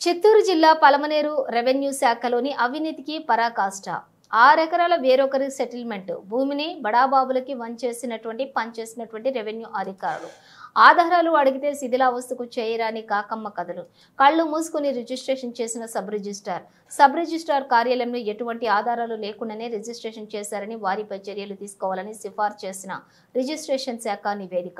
చిత్తూరు జిల్లా పలమనేరు రెవెన్యూ శాఖలోని అవినీతికి పరాకాష్ట. 6 ఎకరాల వేరొకరి సెటిల్మెంట్ భూమిని బడాబాబులకి పనిచేసినటువంటి రెవెన్యూ అధికారులు ఆధారాలు అడిగితే శిథిలావస్థకు చేయరాని కాకమ్మ కథలు. కళ్ళు మూసుకుని రిజిస్ట్రేషన్ చేసిన సబ్ రిజిస్ట్రార్ కార్యాలయంలో ఎటువంటి ఆధారాలు లేకుండానే రిజిస్ట్రేషన్ చేశారని వారిపై చర్యలు తీసుకోవాలని సిఫార్సు చేసిన రిజిస్ట్రేషన్ శాఖ నివేదిక.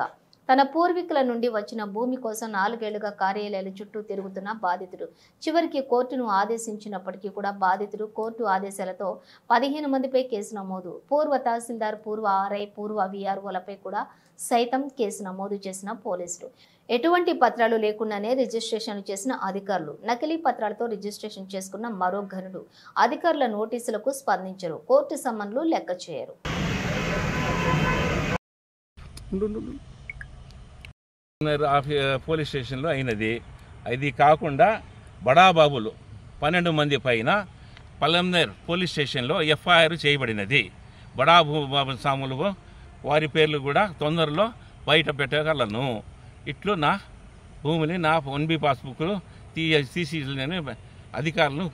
తన పూర్వీకుల నుండి వచ్చిన భూమి కోసం 4 ఏళ్లుగా కార్యాలయాల చుట్టూ తిరుగుతున్న బాధితుడు చివరికి కోర్టును ఆదేశించినప్పటికీ కూడా బాధితుడు కోర్టు ఆదేశాలతో 15 మందిపై కేసు నమోదు. పూర్వ తహసీల్దార్, పూర్వ ఆర్ఐ, పూర్వ విఆర్ఓలపై కూడా సైతం కేసు నమోదు చేసిన పోలీసులు. ఎటువంటి పత్రాలు లేకుండానే రిజిస్ట్రేషన్ చేసిన అధికారులు నకిలీ పత్రాలతో రిజిస్ట్రేషన్ చేసుకున్న మరో ఘనుడు అధికారుల నోటీసులకు స్పందించరు. కోర్టు సమన్లు లెక్క చేయరు. పోలీస్ స్టేషన్లో అయినది. ఇది కాకుండా బడాబాబులు 12 మంది పైన పలమనేరు పోలీస్ స్టేషన్లో ఎఫ్ఐఆర్ చేయబడినది. బడాబాబు సాములు వారి పేర్లు కూడా తొందరలో బయట పెట్టగలను. ఇట్లు నా భూమిని నా 1B పాస్బుక్లు తీసేయాలని అధికారులను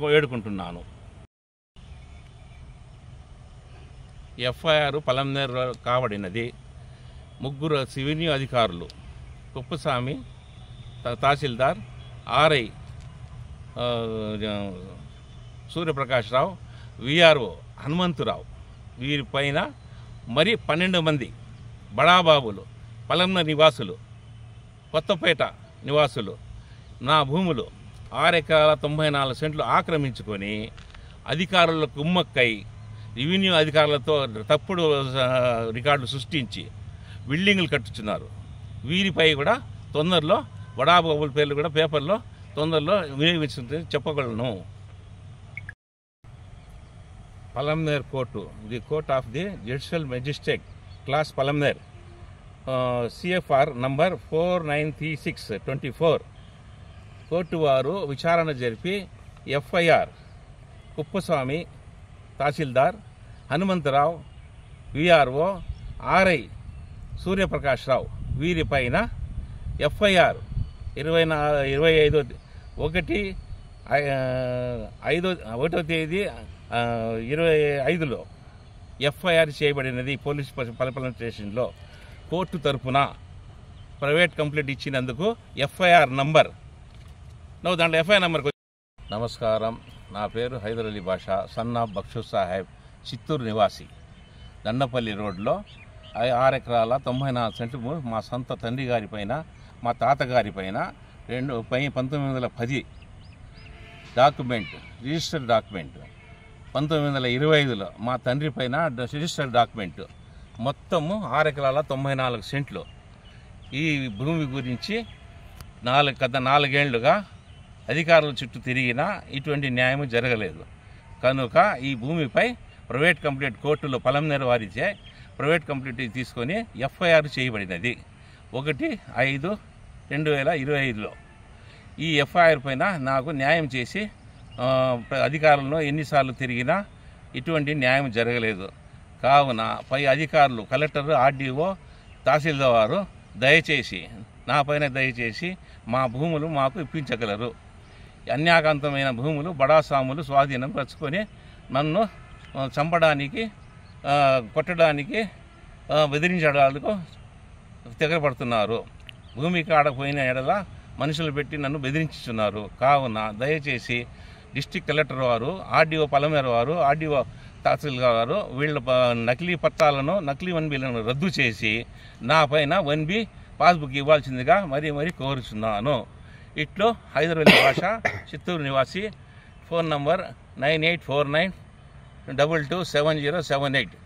వేడుకుంటున్నాను. ఎఫ్ఐఆర్ పలమనేరు కాబడినది. 3 రెవెన్యూ అధికారులు కుప్పస్వామి తహసీల్దార్, ఆర్ఐ సూర్యప్రకాష్ రావు, విఆర్ఓ హనుమంతురావు వీరిపైన మరి 12 మంది బడాబాబులు పలమనేరు నివాసులు, కొత్తపేట నివాసులు నా భూములు 6 ఎకరాల 94 సెంట్లు ఆక్రమించుకొని అధికారులకు కుమ్మక్కై రెవెన్యూ అధికారులతో తప్పుడు రికార్డులు సృష్టించి బిల్డింగులు కట్టుచున్నారు. వీరిపై కూడా తొందరలో బడాబాబుల పేర్లు కూడా పేపర్లో తొందరలో వినియోగించుకుంటే చెప్పగలను. Palamaneru court, the court of the judicial magistrate class Palamaneru, CFR number 4936/24 court వారు విచారణ జరిపి ఎఫ్ఐఆర్ కుప్పస్వామి తహసీల్దార్, హనుమంతరావు విఆర్ఓ, ఆర్ఐ సూర్యప్రకాష్ రావు వీరిపైన ఎఫ్ఐఆర్ 1వ తేదీ 25లో ఎఫ్ఐఆర్ చేయబడినది. పోలీస్ పలమనేరు స్టేషన్లో కోర్టు తరఫున ప్రైవేట్ కంప్లైంట్ ఇచ్చినందుకు ఎఫ్ఐఆర్ నంబర్ దాంట్లో ఎఫ్ఐఆర్ నంబర్కి. నమస్కారం, నా పేరు హైదర్ అలీ బాషా, సన్ ఆఫ్ బక్షు సాహెబ్, చిత్తూరు నివాసి. దండపల్లి రోడ్లో 6 ఎకరాల 94 సెంట్లు మా సొంత తండ్రి గారి పైన, మా తాతగారి పైన 1910 డాక్యుమెంట్, రిజిస్టర్డ్ డాక్యుమెంట్, 1925లో మా తండ్రి పైన రిజిస్టర్డ్ డాక్యుమెంట్, మొత్తము 6 ఎకరాల 94 సెంట్లు. ఈ భూమి గురించి 4 ఏళ్లుగా అధికారుల చుట్టూ తిరిగినా ఇటువంటి న్యాయం జరగలేదు. కనుక ఈ భూమిపై ప్రైవేట్ కంప్లైంట్ కోర్టులో పలమనేరు వారిచే ప్రైవేట్ కంప్లైంట్ తీసుకొని ఎఫ్ఐఆర్ చేయబడినది 1/5/2025లో. ఈ ఎఫ్ఐఆర్ పైన నాకు న్యాయం చేసి అధికారులను ఎన్నిసార్లు తిరిగినా ఇటువంటి న్యాయం జరగలేదు. కావున పై అధికారులు కలెక్టర్, ఆర్డీఓ, తహసీల్దార్ వారు దయచేసి మా భూములు మాకు ఇప్పించగలరు. అన్యాకాంతమైన భూములు బడాస్వాములు స్వాధీనం పరుచుకొని నన్ను చంపడానికి, కొట్టడానికి, బెదిరించడానికి తెగపడుతున్నారు. భూమి కాడపోయిన ఎడల మనుషులు పెట్టి నన్ను బెదిరించుతున్నారు. కావున దయచేసి డిస్ట్రిక్ట్ కలెక్టర్ వారు, ఆర్డీఓ పలమనేరు వారు, ఆర్డీఓ తహసీల్దార్ వారు వీళ్ళ నకిలీ పత్రాలను, నకిలీ 1Bలను రద్దు చేసి నా పైన 1B పాస్బుక్ ఇవ్వాల్సిందిగా మరీ కోరుచున్నాను. ఇట్లో హైదర్ అలీ బాషా, చిత్తూరు నివాసి. Phone number 9849227078.